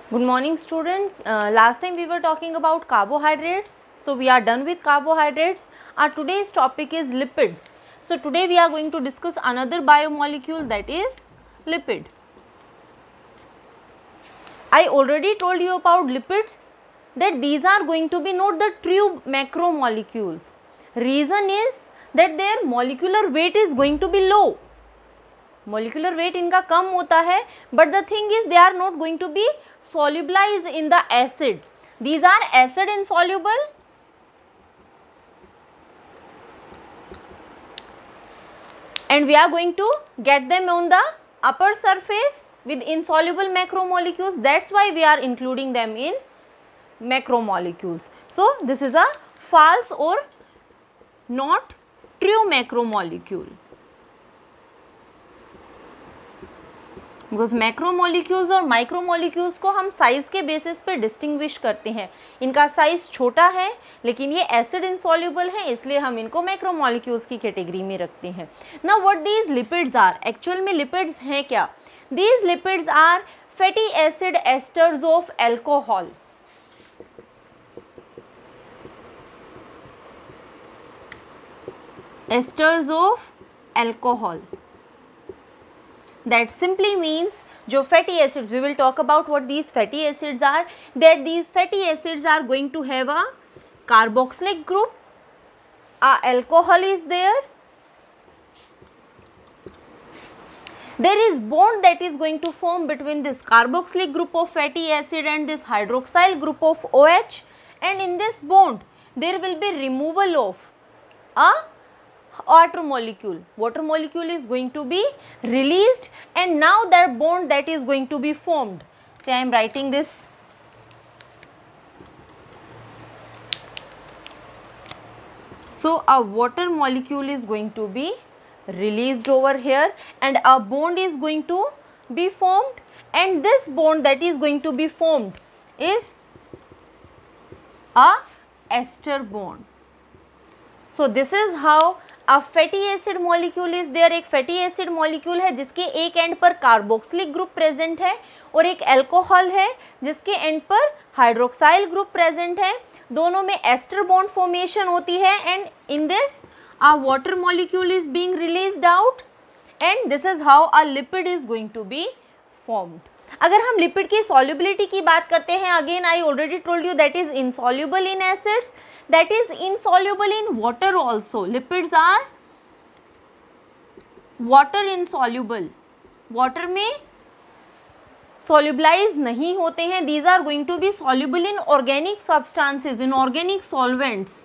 Good morning students. Last time we were talking about carbohydrates. So we are done with carbohydrates. Our today's topic is lipids. So today we are going to discuss another biomolecule, that is lipid. I already told you about lipids that these are going to be not the true macromolecules. Reason is that their molecular weight is going to be low. Molecular weight इनका कम होता है, but the thing is they are not going to be solubilized in the acid. These are acid insoluble and we are going to get them on the upper surface with insoluble macromolecules. That's why we are including them in macromolecules. So this is a false or not true macromolecule. Because macromolecules और micromolecules को हम size के basis पे distinguish करते हैं. इनका size छोटा है लेकिन ये एसिड इंसॉल्युबल है, इसलिए हम इनको मैक्रोमोलिक्यूल्स की कैटेगरी में रखते हैं. Now what these lipids are, actual में लिपिड्स हैं क्या? These lipids are fatty acid esters of alcohol. Esters of alcohol. That simply means जो fatty acids, we will talk about what these fatty acids are, that these fatty acids are going to have a carboxylic group, a alcohol is there, there is bond that is going to form between this carboxylic group of fatty acid and this hydroxyl group of OH, and in this bond there will be removal of a water molecule. Water molecule is going to be released and now that bond that is going to be formed. Say I am writing this. So a water molecule is going to be released over here and a bond is going to be formed, and this bond that is going to be formed is a ester bond. So this is how a fatty acid molecule is there. एक fatty acid molecule है जिसके एक end पर carboxylic group present है और एक alcohol है जिसके एंड पर हाइड्रोक्साइल ग्रुप प्रेजेंट है. दोनों में एस्टर बॉन्ड फॉर्मेशन होती है and in this a water molecule is being released out and this is how a lipid is going to be formed. अगर हम लिपिड की solubility की बात करते हैं, again I already told you that is insoluble in acids, that is insoluble in water also. Lipids are water insoluble, water में solubilize नहीं होते हैं. These are going to be soluble in organic substances, in organic solvents.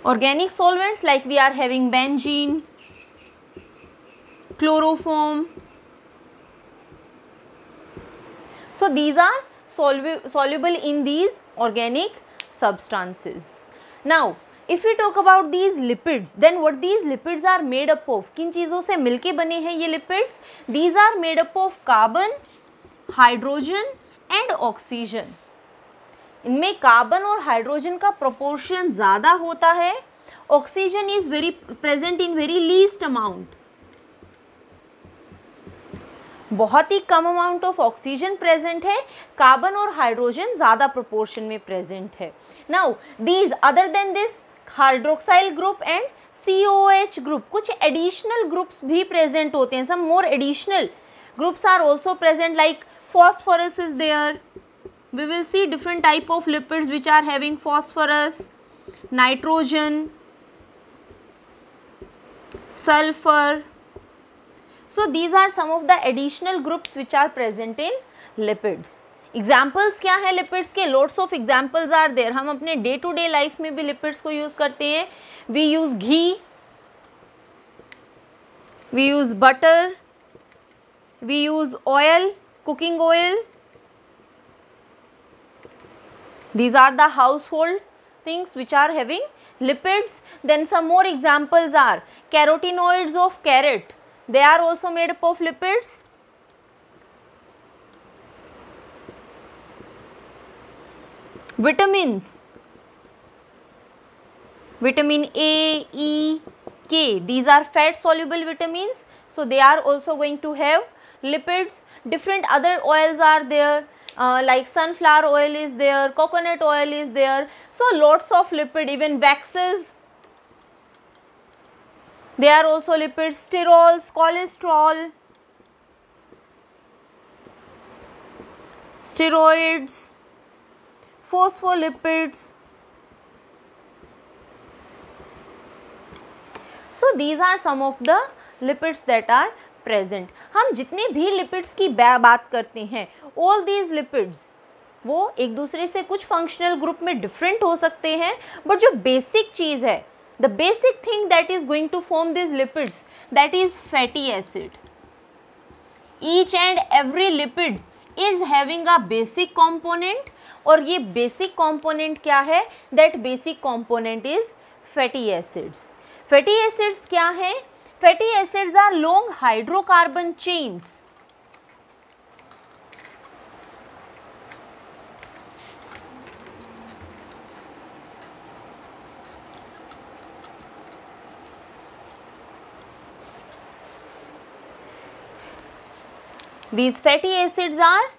Organic solvents like we are having benzene, chloroform. So these are soluble in these organic substances. Now if we talk about these lipids, then what these lipids are made up of, किन चीज़ों से मिलके बने हैं ये lipids? These are made up of carbon, hydrogen and oxygen. इनमें carbon और hydrogen का प्रोपोर्शन ज़्यादा होता है. Oxygen is very present in very least amount. बहुत ही कम अमाउंट ऑफ ऑक्सीजन प्रेजेंट है, कार्बन और हाइड्रोजन ज़्यादा प्रोपोर्शन में प्रेजेंट है. Now these other than this hydroxyl group and COH group, कुछ एडिशनल ग्रुप्स भी प्रेजेंट होते हैं. Some more additional groups are also present like phosphorus is there. We will see different type of lipids which are having phosphorus, nitrogen, sulfur. So these are some of the additional groups which are present in lipids. Examples क्या है lipids के? Lots of examples are there. हम अपने day to day life में भी lipids को use करते हैं. We use ghee, we use butter, we use oil, cooking oil. These are the household things which are having lipids. Then some more examples are carotenoids of carrot. They are also made up of lipids. Vitamins, vitamin A, E, K, these are fat soluble vitamins, so they are also going to have lipids. Different other oils are there, like sunflower oil is there, coconut oil is there. So lots of lipid, even waxes, they are also lipids. Sterols, cholesterol, steroids, phospholipids. So these are some of the lipids that are present. हम जितने भी lipids की बात करते हैं, all these lipids वो एक दूसरे से कुछ functional group में different हो सकते हैं, but जो basic चीज़ है, the basic thing that is going to form these lipids, that is fatty acid. Each and every lipid is having a basic component, और ये basic component क्या है? That basic component is fatty acids. Fatty acids क्या है? Fatty acids are long hydrocarbon chains. These fatty acids are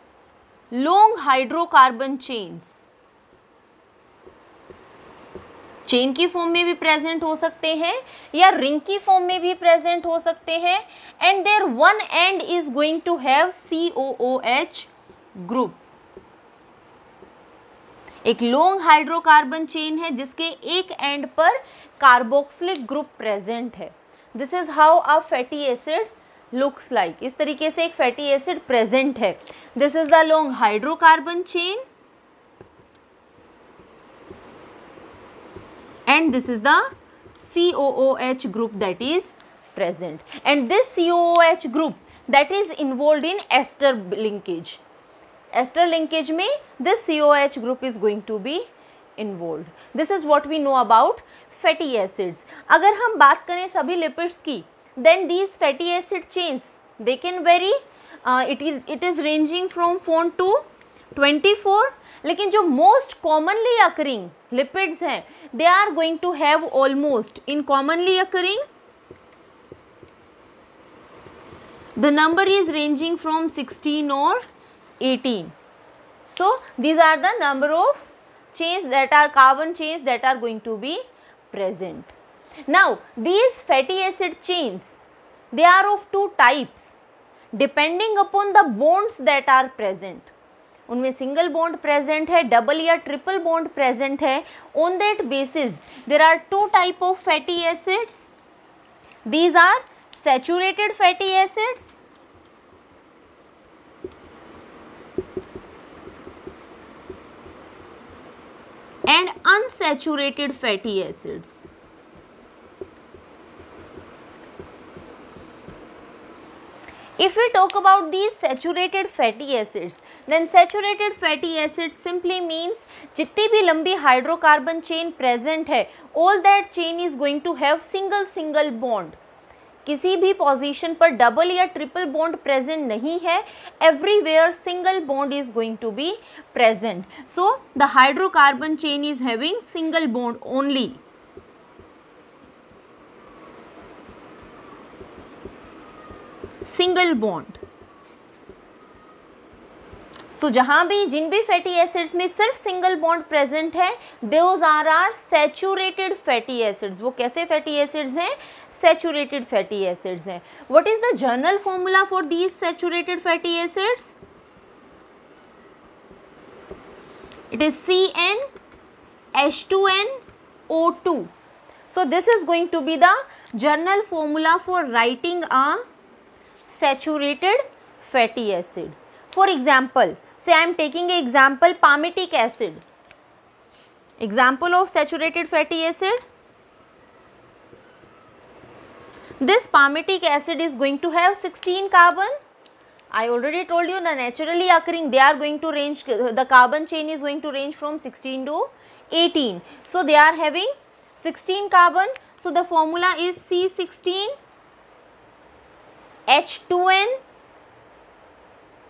long hydrocarbon chains. Chain की form में भी present हो सकते हैं या रिंग की फॉर्म में भी प्रेजेंट हो सकते हैं, and there one end is going to have COOH group. एक लॉन्ग हाइड्रोकार्बन चेन है जिसके एक एंड पर कार्बोक्सिलिक ग्रुप प्रेजेंट है. This is how a fatty acid looks like. इस तरीके से एक फैटी एसिड प्रेजेंट है. This is the long hydrocarbon chain and this is the COOH group that is present, and this COOH group that is involved in ester linkage. Ester linkage में this COOH group is going to be involved. This is what we know about fatty acids. अगर हम बात करें सभी lipids की, then these fatty acid chains they can vary. It is ranging from 4 to 24. लेकिन जो most commonly occurring lipids हैं, they are going to have almost in commonly occurring the number is ranging from 16 और 18. So these are the number of chains that are carbon chains that are going to be present. Now these fatty acid chains, they are of two types depending upon the bonds that are present. उनमें single bond present है, double या triple bond present है. On that basis there are two type of fatty acids. These are saturated fatty acids and unsaturated fatty acids. If we talk about these saturated fatty acids, then saturated fatty acids simply means जितनी भी लंबी hydrocarbon chain present है, all that chain is going to have single bond. किसी भी position पर double या triple bond present नहीं है, everywhere single bond is going to be present. So the hydrocarbon chain is having single bond only. Single bond. So जहां भी जिन भी फैटी एसिड्स में सिर्फ सिंगल बॉन्ड प्रेजेंट है, those are saturated fatty acids. वो कैसे फैटी एसिड्स हैं? सैचुरेटेड फैटी एसिड्स हैं. What is the general formula for these saturated fatty acids? It is CnH2nO2. So this is going to be the general formula for writing a saturated fatty acid. For example, say I am taking an example, palmitic acid. Example of saturated fatty acid. This palmitic acid is going to have 16 carbon. I already told you the naturally occurring, they are going to range, the carbon chain is going to range from 16 to 18. So they are having 16 carbon. So the formula is C16 H2n,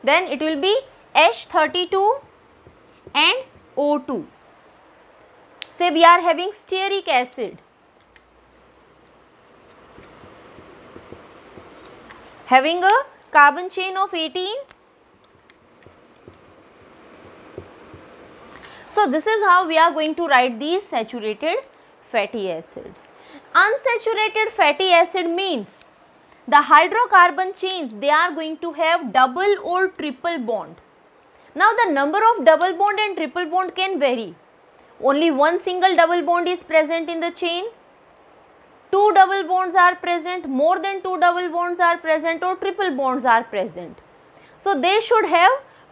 then it will be H32 and O2. Say we are having stearic acid, having a carbon chain of 18. So this is how we are going to write these saturated fatty acids. Unsaturated fatty acid means the hydrocarbon chains, they are going to have double or triple bond. Now the number of double bond and triple bond can vary. Only one single double bond is present in the chain, two double bonds are present, more than two double bonds are present, or triple bonds are present. So they should have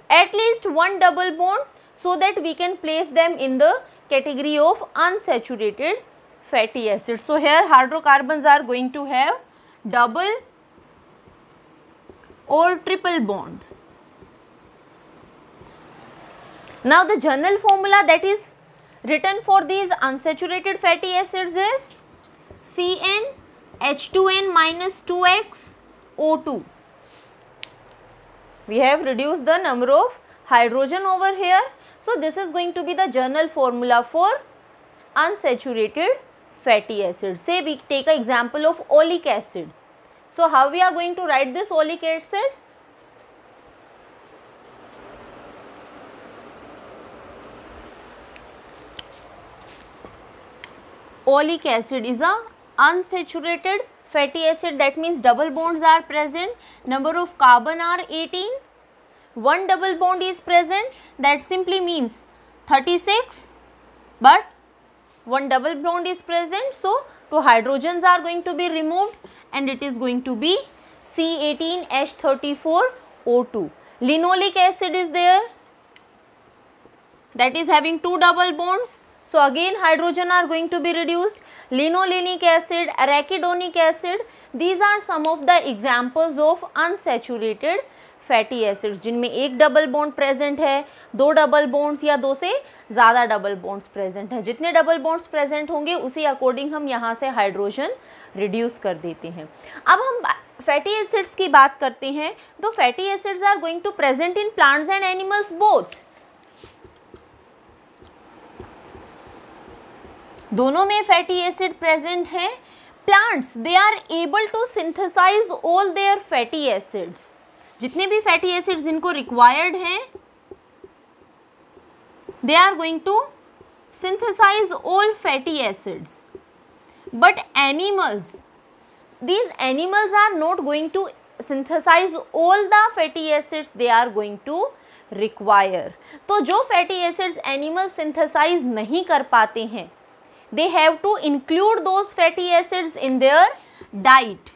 at least one double bond so that we can place them in the category of unsaturated fatty acids. So here hydrocarbons are going to have double or triple bond. Now the general formula that is written for these unsaturated fatty acids is CnH2n minus 2xO2. We have reduced the number of hydrogen over here. So this is going to be the general formula for unsaturated fatty acids. Say we take an example of oleic acid. So how we are going to write this oleic acid? Oleic acid is a unsaturated fatty acid, that means double bonds are present, number of carbon are 18, one double bond is present, that simply means 36, but one double bond is present, so two hydrogens are going to be removed and it is going to be C18H34O2. Linoleic acid is there, that is having two double bonds. So again hydrogen are going to be reduced. Linolenic acid, arachidonic acid, these are some of the examples of unsaturated fatty acids जिनमें एक double bond present है, दो double bonds या दो से ज़्यादा double bonds present हैं. जितने डबल बॉन्ड्स प्रेजेंट होंगे उसी अकॉर्डिंग हम यहाँ से हाइड्रोजन रिड्यूस कर देते हैं. अब हम फैटी एसिड्स की बात करते हैं. तो fatty acids are going to present in plants and animals both. दोनों में फैटी एसिड प्रेजेंट हैं. Plants they are able to synthesize all their fatty acids. जितने भी फैटी एसिड्स इनको रिक्वायर्ड हैं, they are going to synthesize all fatty acids. But animals, these animals are not going to synthesize all the fatty acids they are going to require. तो जो fatty acids animals synthesize नहीं कर पाते हैं, they have to include those fatty acids in their diet.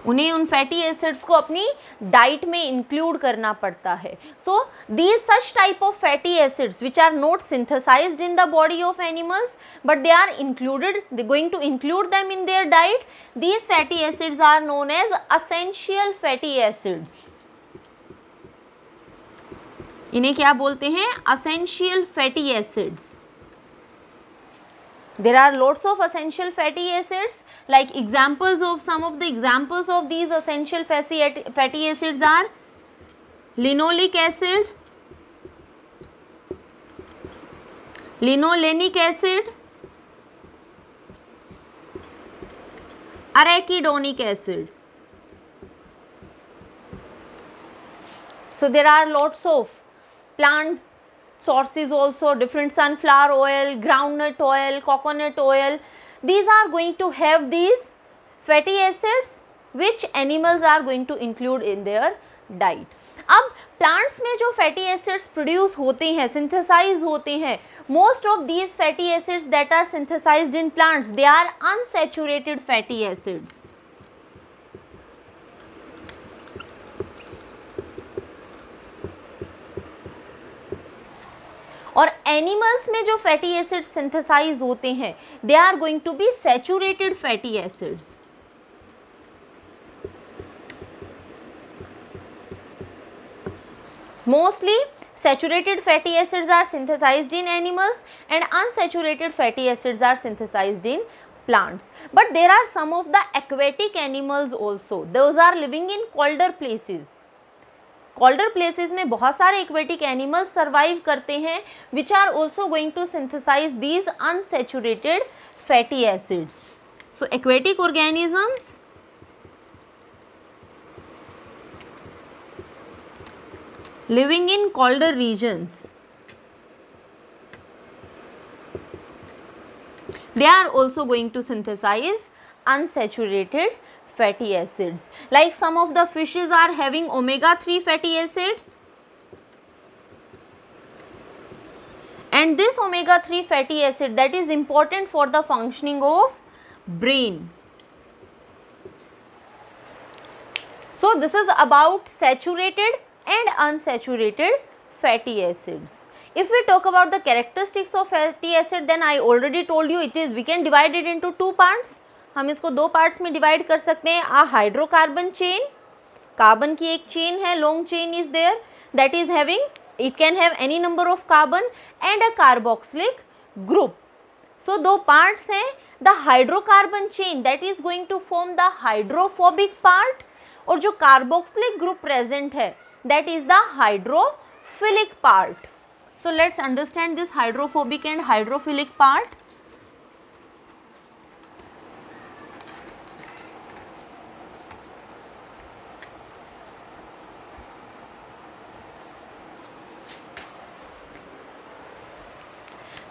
उन्हें उन fatty acids को अपनी डाइट में इंक्लूड करना पड़ता है. So these such type of fatty acids which are not synthesized in the body of animals but they are included, they going to include them in their diet. These fatty acids are known as essential fatty acids. इन्हें क्या बोलते हैं? Essential fatty acids. There are lots of essential fatty acids. Like examples of some of the examples of these essential fatty acids are linoleic acid, linolenic acid, arachidonic acid. So there are lots of plant sources also, different sunflower oil, groundnut oil, coconut oil. These are going to have these fatty acids which animals are going to include in their diet. अब plants में जो fatty acids produce होते हैं, synthesize होते हैं, most of these fatty acids that are synthesized in plants, they are unsaturated fatty acids. और animals में जो फैटी एसिड्स सिंथेसाइज होते हैं, they are going to be saturated fatty acids. Mostly saturated fatty acids are synthesized in animals and unsaturated fatty acids are synthesized in plants. But there are some of the aquatic animals also. Those are living in colder places. Colder places में बहुत सारे aquatic animals survive करते हैं which are also going to synthesize these unsaturated fatty acids. So aquatic organisms living in colder regions, they are also going to synthesize unsaturated fatty acids. Like some of the fishes are having omega-3 fatty acid, and this omega-3 fatty acid that is important for the functioning of brain. So this is about saturated and unsaturated fatty acids. If we talk about the characteristics of fatty acid, then I already told you it is, we can divide it into two parts. हम इसको दो parts में divide कर सकते हैं. आ hydrocarbon chain, carbon की एक chain है, long chain is there, that is having, it can have any number of carbon and a carboxylic group. So दो parts हैं, the hydrocarbon chain that is going to form the hydrophobic part, और जो carboxylic group present है that is the hydrophilic part. So let's understand this hydrophobic and hydrophilic part.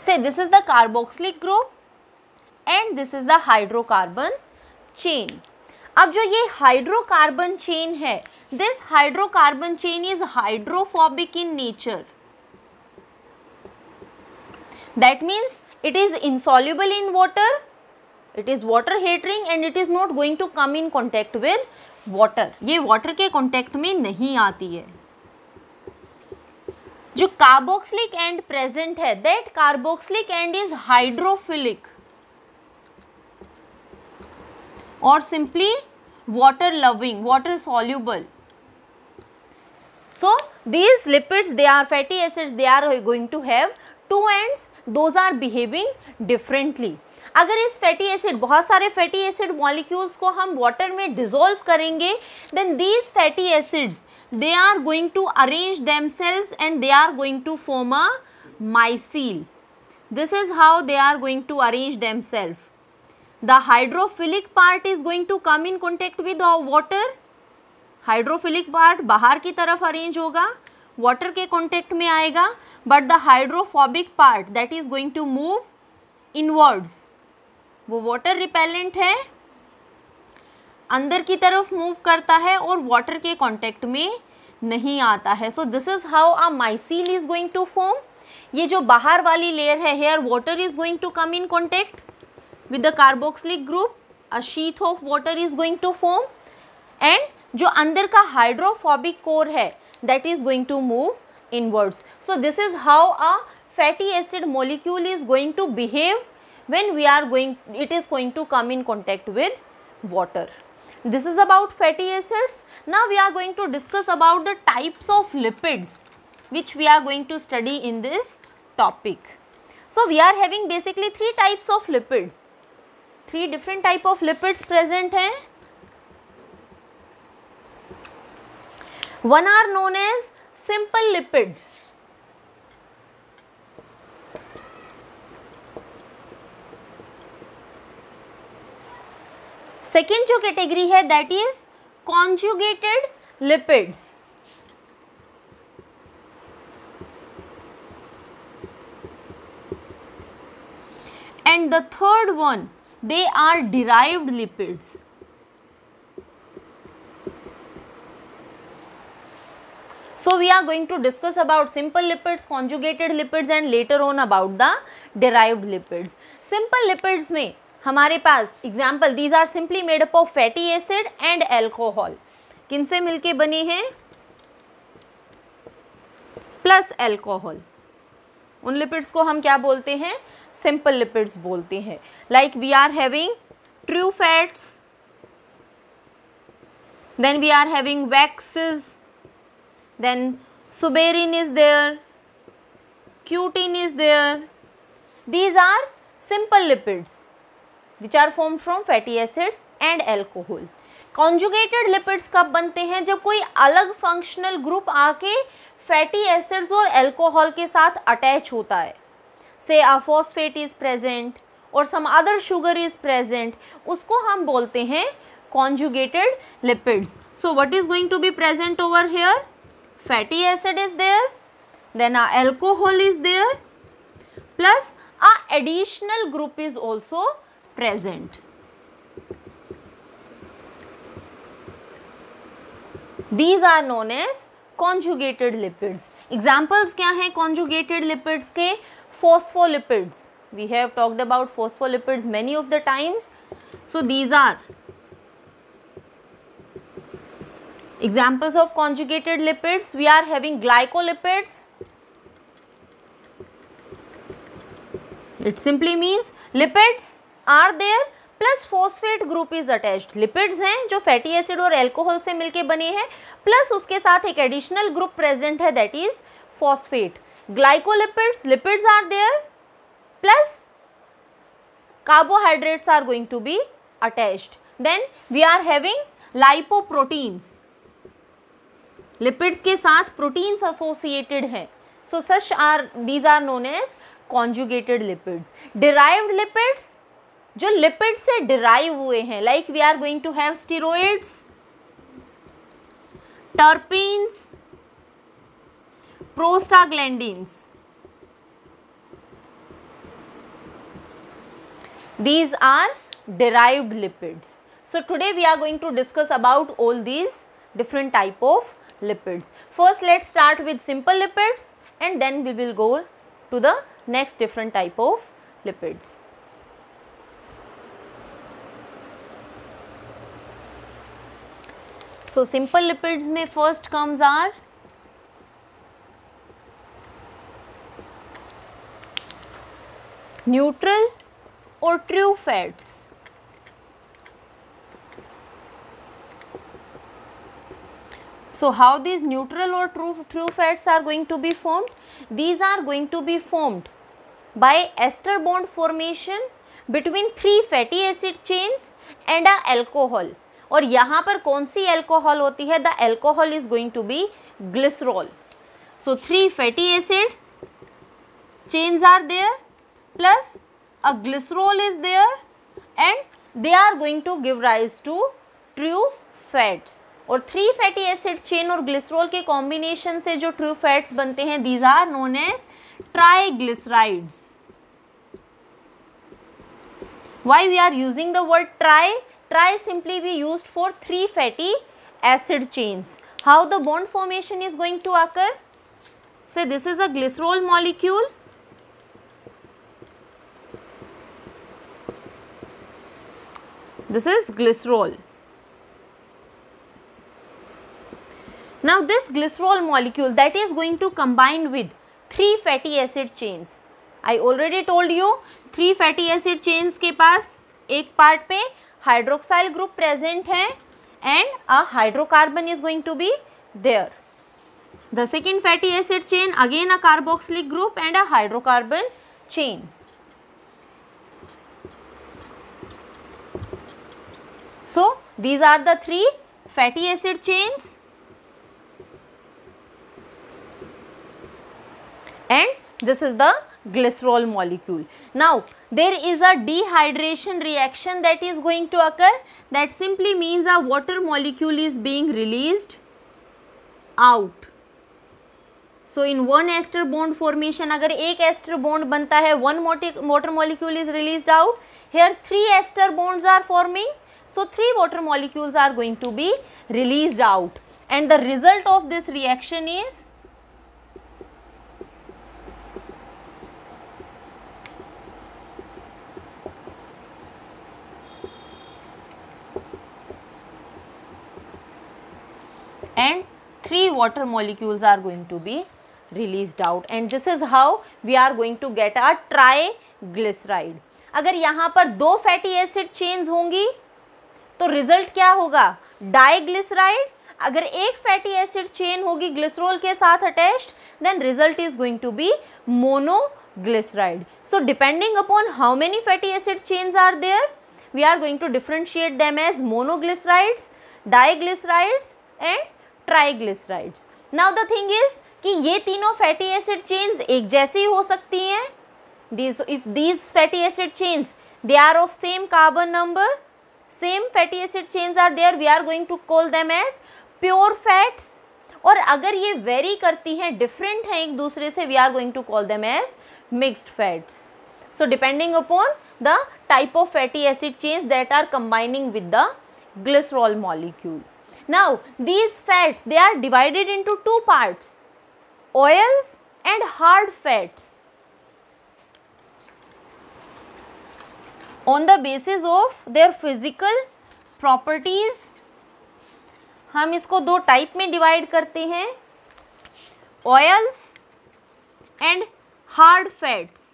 Say this is the carboxylic group and this is the hydrocarbon chain. अब जो ये hydrocarbon chain है, this hydrocarbon chain is hydrophobic in nature. That means it is insoluble in water, it is water hating and it is not going to come in contact with water. ये water के contact में नहीं आती है. जो carboxylic end present है, that carboxylic end is hydrophilic और simply water loving, water soluble. So these lipids, they are fatty acids, they are going to have two ends, those are behaving differently. अगर इस fatty acid, बहुत सारे fatty acid molecules को हम water में dissolve करेंगे, then these fatty acids they are going to arrange themselves and they are going to form a micelle. This is how they are going to arrange themselves. The hydrophilic part is going to come in contact with water. Hydrophilic part बाहर की तरफ arrange होगा, water के contact में आएगा, but the hydrophobic part that is going to move inwards. वो water repellent है, अंदर की तरफ मूव करता है और वाटर के कांटेक्ट में नहीं आता है. So this is how a micelle is going to form. ये जो बाहर वाली लेयर है, here water is going to come in contact with the carboxylic group, a sheath of water is going to form, and जो अंदर का hydrophobic core है that is going to move inwards. So this is how a fatty acid molecule is going to behave when we are going, it is going to come in contact with water. This is about fatty acids. Now we are going to discuss about the types of lipids which we are going to study in this topic. So we are having basically three types of lipids. Three different type of lipids present हैं. One are known as simple lipids. Second जो category है that is conjugated lipids. And the third one, they are derived lipids. So we are going to discuss about simple lipids, conjugated lipids and later on about the derived lipids. Simple lipids में हमारे पास example, these are simply made up of fatty acid and alcohol. किन से मिलके बने हैं? Plus alcohol. उन lipids को हम क्या बोलते हैं? सिंपल लिपिड्स बोलते हैं. Like we are having true fats, then we are having waxes, then suberin is there, cutin is there. These are simple lipids which are formed from fatty acid and alcohol. Conjugated lipids कब बनते हैं? जब कोई अलग functional group आके fatty acids और alcohol के साथ अटैच होता है. से अ फॉस्फेट इज प्रेजेंट और some other sugar is present, उसको हम बोलते हैं conjugated lipids. So what is going to be present over here? Fatty acid is there, then a alcohol is there, plus a additional group is also present. These are known as conjugated lipids. Examples क्या हैं conjugated lipids के? Phospholipids. We have talked about phospholipids many of the times. So these are examples of conjugated lipids. We are having glycolipids. It simply means lipids are there plus phosphate group is attached. Lipids हैं जो fatty acid और alcohol से मिलके बने हैं, plus उसके साथ एक additional group present है, that is phosphate. Glycolipids, lipids are there plus carbohydrates are going to be attached. Then we are having lipoproteins. Lipids के साथ proteins associated हैं. So such are, these are known as conjugated lipids. Derived lipids जो lipid से derive हुए हैं, like we are going to have steroids, terpenes, prostaglandins. These are derived lipids. So today we are going to discuss about all these different type of lipids. First let's start with simple lipids and then we will go to the next different type of lipids. So simple lipids में first comes are neutral or true fats. So how these neutral or true fats are going to be formed? These are going to be formed by ester bond formation between 3 fatty acid chains and a alcohol. और यहाँ पर कौन सी alcohol होती है? The alcohol is going to be glycerol. So 3 fatty acid chains are there plus a glycerol is there and they are going to give rise to true fats. और 3 fatty acid chain और glycerol के combination से जो true fats बनते हैं, these are known as triglycerides. Why we are using the word tri? Tri simply be used for 3 fatty acid chains. How the bond formation is going to occur? Say this is a glycerol molecule. This is glycerol. Now this glycerol molecule that is going to combine with 3 fatty acid chains. I already told you 3 fatty acid chains के पास एक part पे hydroxyl group present है and a hydrocarbon is going to be there. The second fatty acid chain again a carboxylic group and a hydrocarbon chain. So these are the 3 fatty acid chains and this is the glycerol molecule. Now there is a dehydration reaction that is going to occur. That simply means a water molecule is being released out. So in one ester bond formation, अगर एक ester bond बनता है, one water molecule is released out. Here 3 ester bonds are forming. So 3 water molecules are going to be released out and the result of this reaction is and 3 water molecules are going to be released out and this is how we are going to get a triglyceride. अगर यहाँ पर 2 fatty acid chains होंगी तो result क्या होगा? Diglyceride. अगर एक fatty acid chain होगी ग्लिसरॉल के साथ attached, then result is going to be monoglyceride. So depending upon how many fatty acid chains are there, we are going to differentiate them as monoglycerides, diglycerides and triglycerides. Now the thing is कि ये तीनों fatty acid chains एक जैसी हो सकती हैं, These, if these fatty acid chains, they are of same carbon number, same fatty acid chains are there, we are going to call them as pure fats. और अगर ये वेरी करती हैं, डिफरेंट हैं एक दूसरे से, we are going to call them as mixed fats. So depending upon the type of fatty acid chains that are combining with the glycerol molecule. Now these fats, they are divided into two parts, oils and hard fats. On the basis of their physical properties, हम इसको दो type में divide करते हैं, oils and hard fats.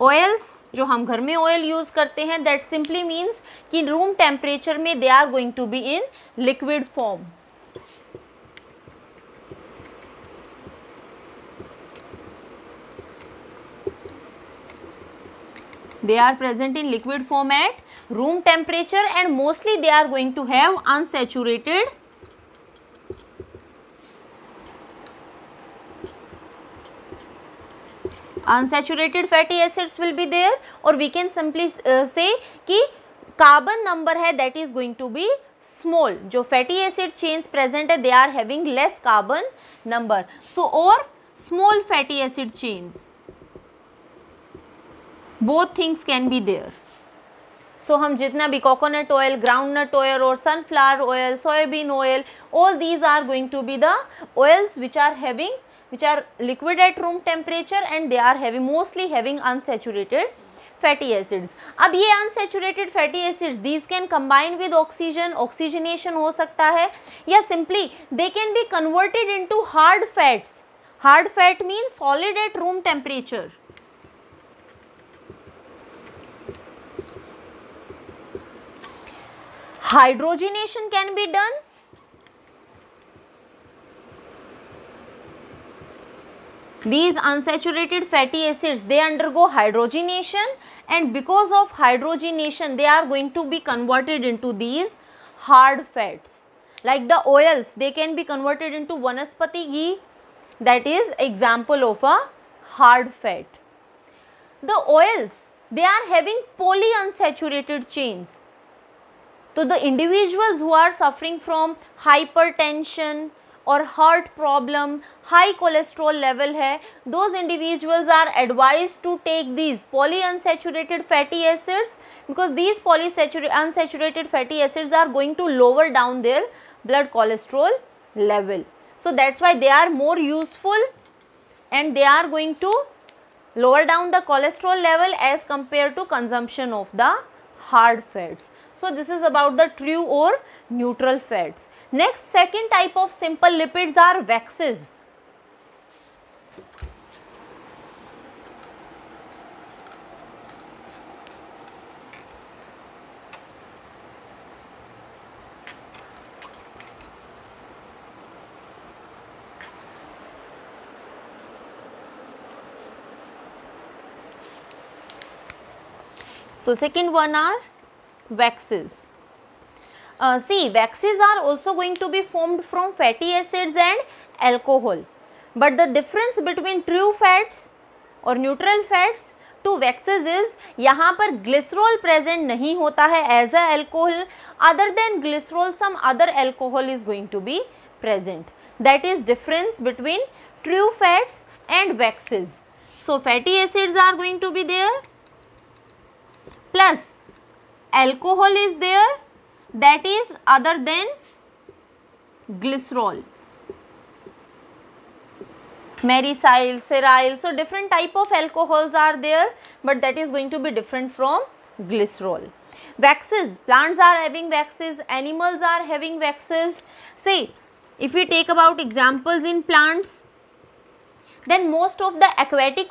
Oils जो हम घर में ऑयल यूज करते हैं, दैट सिंपली मीन्स कि रूम टेम्परेचर में they are going to be in liquid form. They are present in liquid form at room temperature and mostly they are going to have unsaturated fatty acids will be there, or we can simply say कि carbon number है that is going to be small. जो fatty acid chains present है, they are having less carbon number. So or small fatty acid chains, both things can be there. So हम जितना भी coconut oil, groundnut oil और sunflower oil, soybean oil, all these are going to be the oils which are liquid at room temperature and they are mostly having unsaturated fatty acids. अब ये unsaturated fatty acids, these can combine with oxygen, oxygenation हो सकता है, या simply they can be converted into hard fats. Hard fat means solid at room temperature. Hydrogenation can be done. These unsaturated fatty acids, they undergo hydrogenation, and because of hydrogenation they are going to be converted into these hard fats. Like the oils, they can be converted into vanaspati ghee, that is example of a hard fat. The oils, they are having polyunsaturated chains. So the individuals who are suffering from hypertension or heart problem, high cholesterol level है, those individuals are advised to take these polyunsaturated fatty acids, because these unsaturated fatty acids are going to lower down their blood cholesterol level. So that's why they are more useful and they are going to lower down the cholesterol level as compared to consumption of the hard fats. So this is about the true or neutral fats. Next, second type of simple lipids are waxes. So second one are waxes. See, waxes are also going to be formed from fatty acids and alcohol, but the difference between true fats or neutral fats to waxes is यहाँ पर glycerol present नहीं होता है as a alcohol. Other than glycerol, some other alcohol is going to be present. That is difference between true fats and waxes. So fatty acids are going to be there, plus alcohol is there, that is other than glycerol, marycyl, ceryl. So different type of alcohols are there, but that is going to be different from glycerol. Waxes, plants are having waxes, animals are having waxes. See, if we take about examples in plants, then most of the aquatic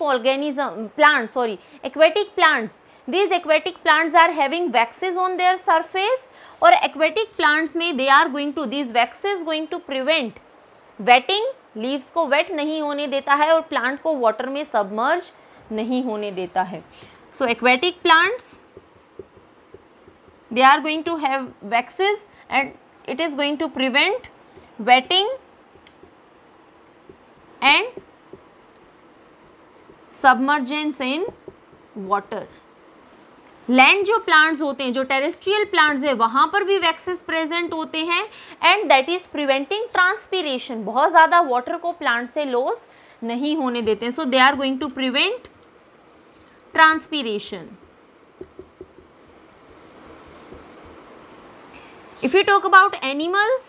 plants, these aquatic plants are having waxes on their surface, और aquatic plants में they are going to, these waxes going to prevent wetting, leaves को wet नहीं होने देता है और plant को water में submerge नहीं होने देता है. So aquatic plants, they are going to have waxes and it is going to prevent wetting and submergence in water. Land जो प्लांट्स होते हैं, जो टेरेस्ट्रियल प्लांट्स है, वहां पर भी वैक्सेस प्रेजेंट होते हैं and that is preventing transpiration. बहुत ज़्यादा वाटर को प्लांट से लॉस नहीं होने देते हैं, so they are going to prevent transpiration. If you talk about animals,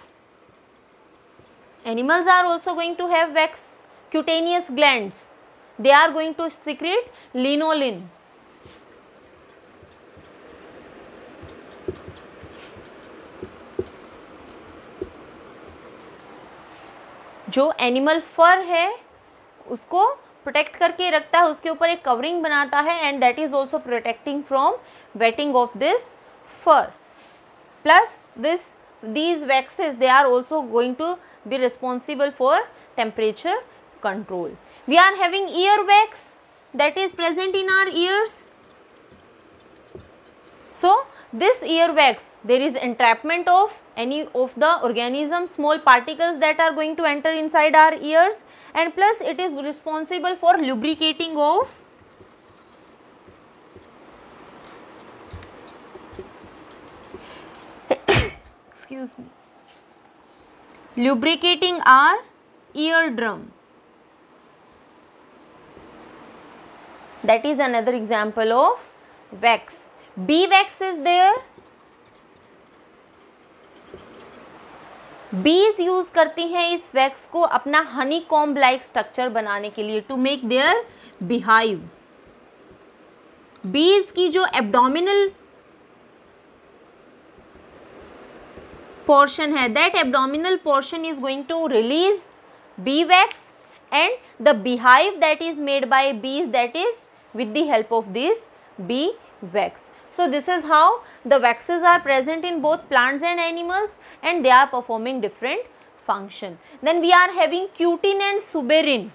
animals are also going to have wax cutaneous glands. They are going to secrete linolin. जो animal फर है उसको protect करके रखता है, उसके ऊपर एक कवरिंग बनाता है and that is also protecting from waiting of this for. Plus these waxes, they are also going to be responsible for temperature control. We are having ear wax that is present in our ears. So this ear wax, there is entrapment of any of the organism, small particles that are going to enter inside our ears, and plus it is responsible for lubricating of excuse me, lubricating our eardrum. That is another example of wax. Bee wax is there. Bees use करती हैं इस wax को अपना Honey comb like structure बनाने के लिए, to make their beehive. Bees की जो abdominal portion है, that abdominal portion is going to release bee wax and the beehive that is made by bees, that is with the help of this bee wax. So this is how the waxes are present in both plants and animals and they are performing different function. Then we are having cutin and suberin.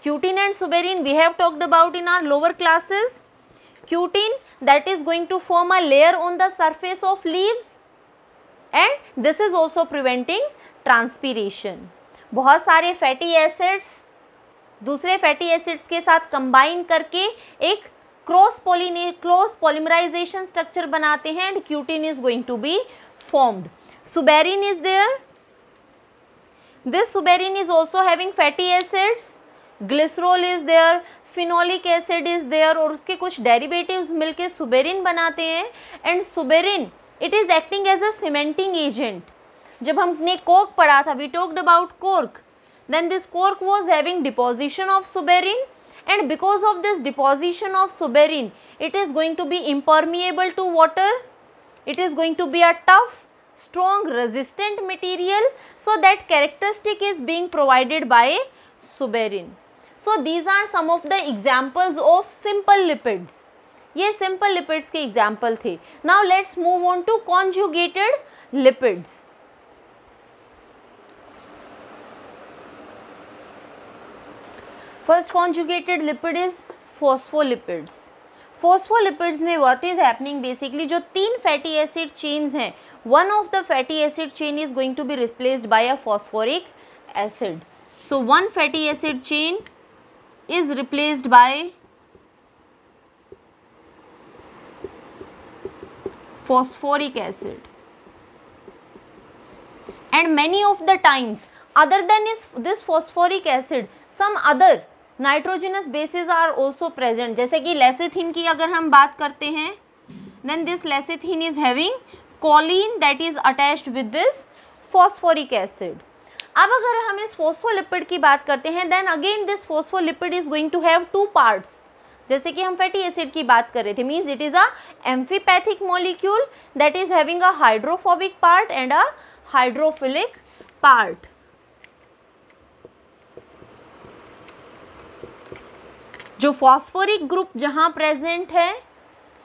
Cutin and suberin we have talked about in our lower classes. Cutin, that is going to form a layer on the surface of leaves and this is also preventing transpiration. बहुत सारे fatty acids दूसरे fatty acids के साथ combine करके एक cross polymerisation structure बनाते हैं and cutin is going to be formed. Suberin is there. This suberin is also having fatty acids. Glycerol is there, phenolic acid is there और उसके कुछ डेरिवेटिव्स मिलके सुबेरिन बनाते हैं and suberin it is acting as a cementing agent. जब हमने cork पढ़ा था, we talked about cork, then this cork was having deposition of suberin and because of this deposition of suberin it is going to be impermeable to water. It is going to be a tough, strong, resistant material, so that characteristic is being provided by suberin. So these are some of the examples of simple lipids. ये simple lipids के example थे. Now let's move on to conjugated lipids. First conjugated lipid is phospholipids. Phospholipids में what is happening, basically जो तीन fatty acid chains हैं, one of the fatty acid chain is going to be replaced by a phosphoric acid. So one fatty acid chain is replaced by phosphoric acid and many of the times other than this phosphoric acid some other nitrogenous bases are also present. जैसे कि lecithin की अगर हम बात करते हैं, then this lecithin is having choline that is attached with this phosphoric acid. अब अगर हम इस फोस्फोलिपिड की बात करते हैं, then again this phospholipid is going to have two parts. जैसे कि हम फैटी एसिड की बात कर रहे थे, means it is a amphipathic molecule that is having a hydrophobic part and a hydrophilic part. जो फॉस्फोरिक ग्रुप जहां प्रेजेंट है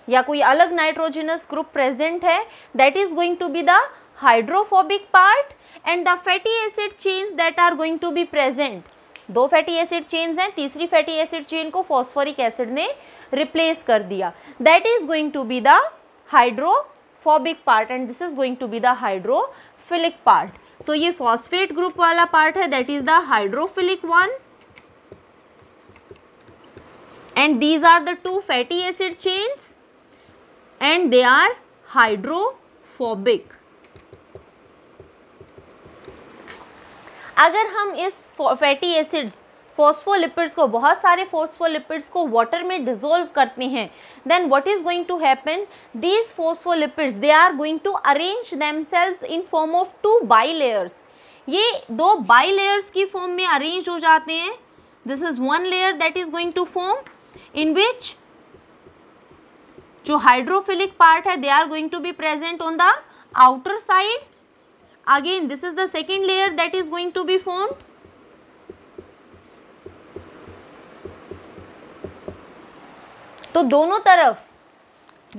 या कोई अलग नाइट्रोजनस ग्रुप प्रेजेंट है, that is going to be the hydrophobic part and the fatty acid chains that are going to be present. दो fatty acid chains हैं, तीसरी फैटी एसिड चेन को फॉस्फोरिक एसिड ने रिप्लेस कर दिया. That is going to be the hydrophobic part and this is going to be the hydrophilic part. So ये phosphate group वाला part है, that is the hydrophilic one and these are the two fatty acid chains and they are hydrophobic. अगर हम इस fatty acids phospholipids को, बहुत सारे phospholipids को वाटर में डिसॉल्व करते हैं, then what is going to happen, these phospholipids they are going to arrange themselves in form of two bilayers. ये दो बाइलेयर्स की फॉर्म में अरेंज हो जाते हैं. This is one layer that is going to form in which जो hydrophilic part है they are going to be present on the outer side. Again this is the second layer that is going to be formed. तो दोनों तरफ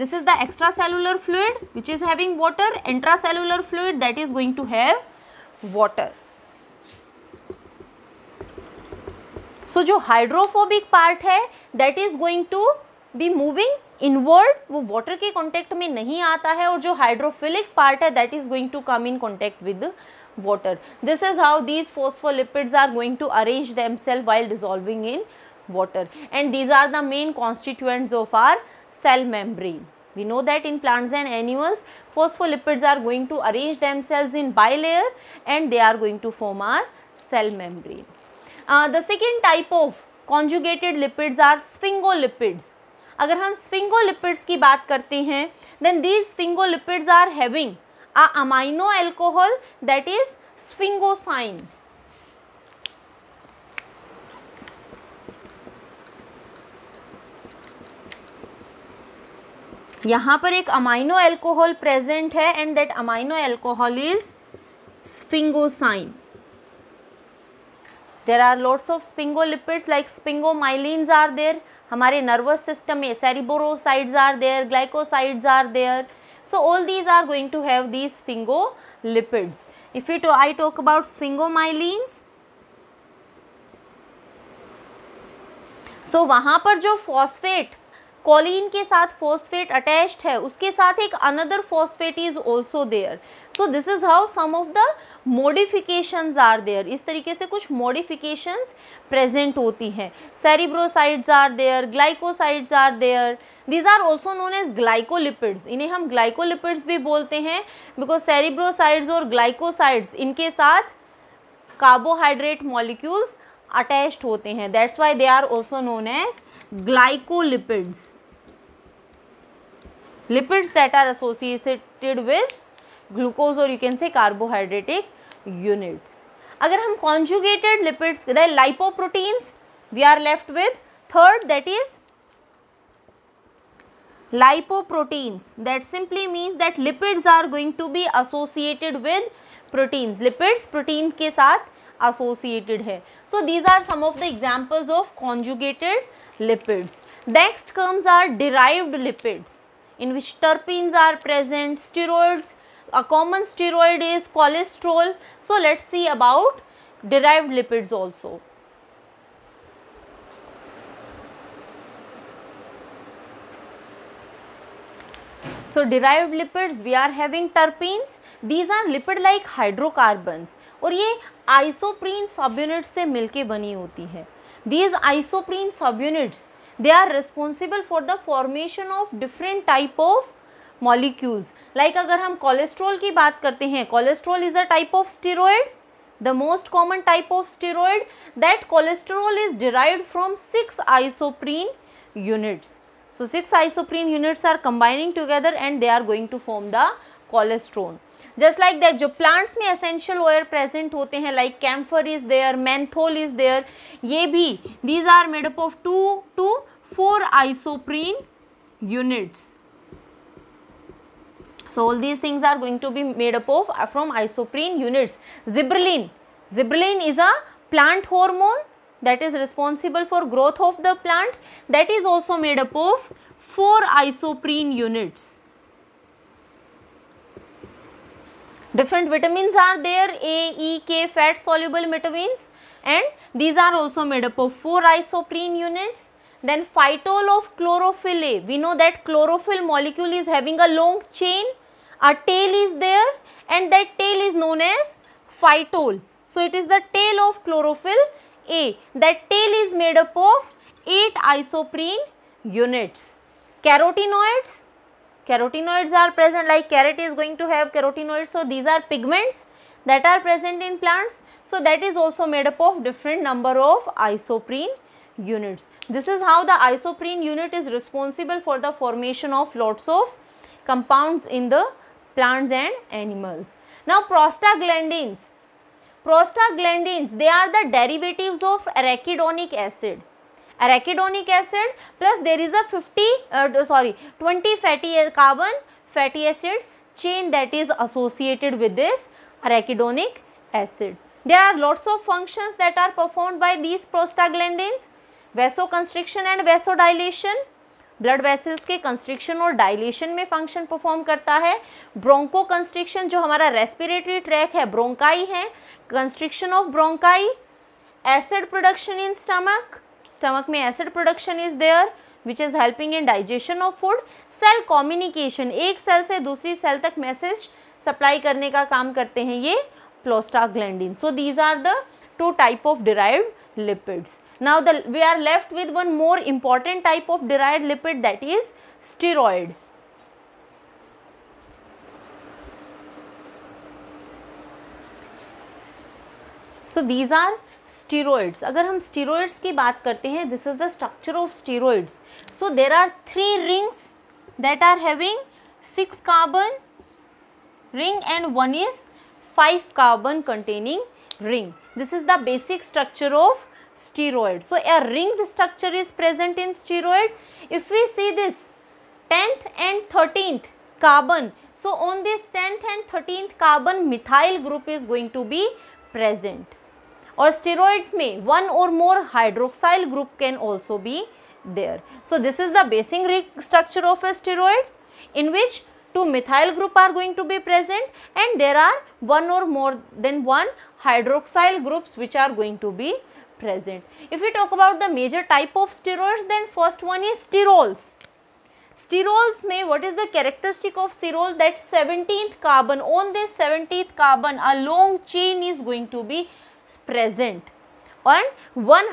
this is the extracellular fluid which is having water, intracellular fluid that is going to have water. So जो hydrophobic part है that is going to be moving inward, वो water के contact में नहीं आता है, और जो हाइड्रोफिलिक पार्ट है that is going to come in contact with water. This is how these phospholipids are going to arrange themselves while dissolving in water, and these are the main constituents of our cell membrane. We know that in plants and animals, phospholipids are going to arrange themselves in bilayer and they are going to form our cell membrane. The second type of conjugated lipids are sphingolipids. अगर हम sphingolipids की बात करते हैं, then these sphingolipids are having a amino alcohol that is sphingosine. यहाँ पर एक amino alcohol present है and that amino alcohol is sphingosine. There are lots of sphingolipids like sphingomyelins are there. हमारे नर्वस सिस्टम में cerebrosides are there, glycosides are there. So all these are going to have these sphingolipids. If I talk about sphingomyelins, so वहाँ पर जो phosphate Colin के साथ phosphate attached है, उसके साथ एक another phosphate is also there. So this is how some of the modifications are there. इस तरीके से कुछ मॉडिफिकेशंस प्रेजेंट होती हैं. Cerebrosides are there, glycosides are there. These are also known as glycolipids. इन्हें हम ग्लाइकोलिपिड्स भी बोलते हैं बिकॉज सेरिब्रोसाइड्स और ग्लाइकोसाइड्स इनके साथ कार्बोहाइड्रेट मॉलिक्यूल्स अटैच्ड होते हैं. That's why they are also known as glycolipids, lipids that are associated with glucose or you can say carbohydratic units. अगर हम conjugated lipids, the lipoproteins, we are left with third, that is lipoproteins. That simply means that lipids are going to be associated with proteins. Lipids protein के साथ associated है. So these are some of the examples of conjugated lipids. Next comes our derived lipids, in which terpenes are present, steroids. A common steroid is cholesterol. So let's see about derived lipids also. So derived lipids, we are having terpenes. These are lipid like hydrocarbons और ये isoprene subunits से मिलके बनी होती है. These isoprene subunits, they are responsible for the formation of different type of molecules. Like अगर हम cholesterol की बात करते हैं, cholesterol is a type of steroid, the most common type of steroid. That cholesterol is derived from 6 isoprene units. So 6 isoprene units are combining together and they are going to form the cholesterol. Just like that जो plants में essential oil present होते हैं like camphor is there, menthol is there, ये भी these are made up of 2 to 4 isoprene units. So all these things are going to be made up of from isoprene units. Gibberellin is a plant hormone that is responsible for growth of the plant. That is also made up of 4 isoprene units. Different vitamins are there, A, E, K, fat soluble vitamins, and these are also made up of 4 isoprene units. Then phytol of chlorophyll A, we know that chlorophyll molecule is having a long chain, a tail is there and that tail is known as phytol. So it is the tail of chlorophyll A. That tail is made up of 8 isoprene units. Carotenoids are present, like carrot is going to have carotenoids, so these are pigments that are present in plants. So that is also made up of different number of isoprene units. This is how the isoprene unit is responsible for the formation of lots of compounds in the plants and animals. Now prostaglandins, they are the derivatives of arachidonic acid. Arachidonic acid plus there is a 20 carbon fatty acid chain that is associated with this arachidonic acid. There are lots of functions that are performed by these prostaglandins. Vasoconstriction and vasodilation, blood vessels के constriction और dilation में function perform करता है. Bronchoconstriction जो हमारा respiratory tract है, bronchi है, constriction of bronchi. Acid production in stomach में acid production is there which is helping in digestion of food. Cell communication, एक सेल से दूसरी सेल तक मैसेज सप्लाई करने का काम करते हैं ये prostaglandin. So these are the two type of derived lipids. Now we are left with one more important type of derived lipid, that is steroid. So these are steroids. अगर हम steroids की बात करते हैं, this is the structure of steroids. So there are 3 rings that are having 6 carbon ring and one is 5 carbon containing ring. This is the basic structure of steroid. So a ringed structure is present in steroid. If we see this 10th and 13th carbon, so on this 10th and 13th carbon methyl group is going to be present. और steroids में one or more hydroxyl group can also be there. So this is the basic ring structure of a steroid, in which 2 methyl group are going to be present and there are one or more than one hydroxyl groups which are going to be present. If we talk about the major type of steroids, then first one is sterols. Sterols में what is the characteristic of sterol? That 17th carbon, on this 17th carbon a long chain is going to be present and one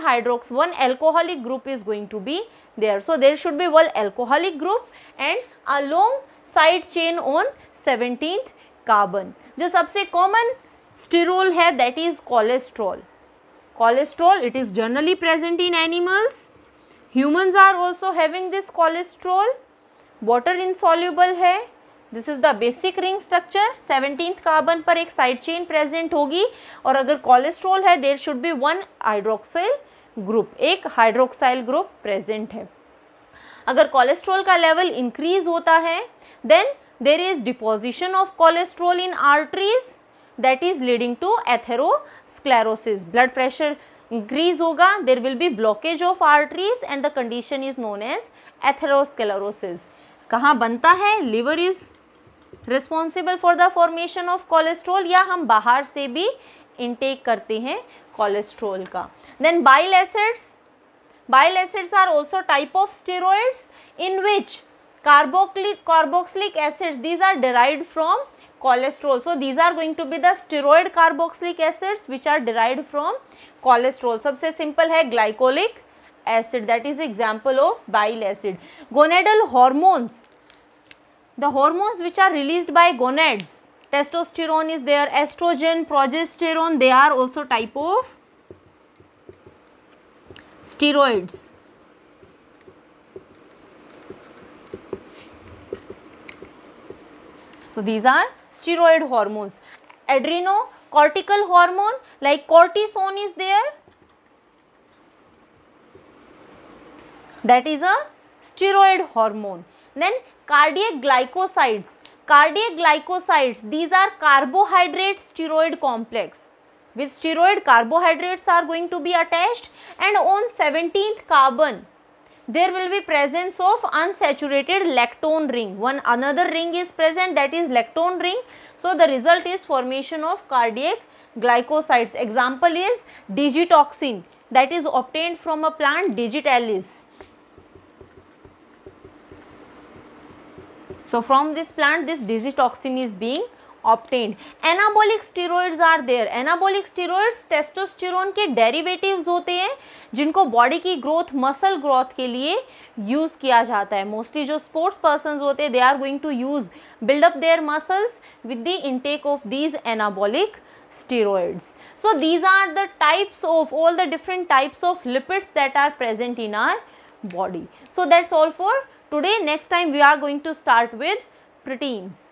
alcoholic group is going to be there. So there should be one alcoholic group and a long side chain on 17th carbon. जो सबसे common sterol है that is cholesterol. Cholesterol, it is generally present in animals. Humans are also having this cholesterol. Water insoluble है. This is the basic ring structure. 17th carbon पर एक side chain present होगी और अगर cholesterol है there should be one hydroxyl group, एक hydroxyl group present है. अगर cholesterol का level increase होता है then there is deposition of cholesterol in arteries that is leading to atherosclerosis. Blood pressure increase होगा, there will be blockage of arteries and the condition is known as atherosclerosis. कहाँ बनता है? Liver is responsible for the formation of cholesterol या हम बाहर से भी intake करते हैं cholesterol का. Then bile acids. Bile acids are also type of steroids in which carboxylic acids, these are derived from cholesterol. So these are going to be the steroid carboxylic acids which are derived from cholesterol. सबसे simple है glycolic acid, that is example of bile acid. Gonadal hormones, the hormones which are released by gonads, testosterone is there, estrogen, progesterone, they are also type of steroids. So these are steroid hormones. Adrenocortical hormone like cortisone is there, that is a steroid hormone. Then cardiac glycosides, these are carbohydrate steroid complex. With steroid, carbohydrates are going to be attached and on 17th carbon there will be presence of unsaturated lactone ring. One another ring is present, that is lactone ring. So the result is formation of cardiac glycosides. Example is digitoxin, that is obtained from a plant digitalis. So from this plant this digitoxin is being obtained. Anabolic steroids are there. Anabolic steroids testosterone के derivatives होते हैं जिनको body की growth, muscle growth के लिए use किया जाता है. मोस्टली जो स्पोर्ट्स पर्सन होते हैं, they are going to use build up their muscles with the intake of these anabolic steroids. So these are the types of all the different types of lipids that are present in our body. So that's all for today. Next time we are going to start with proteins.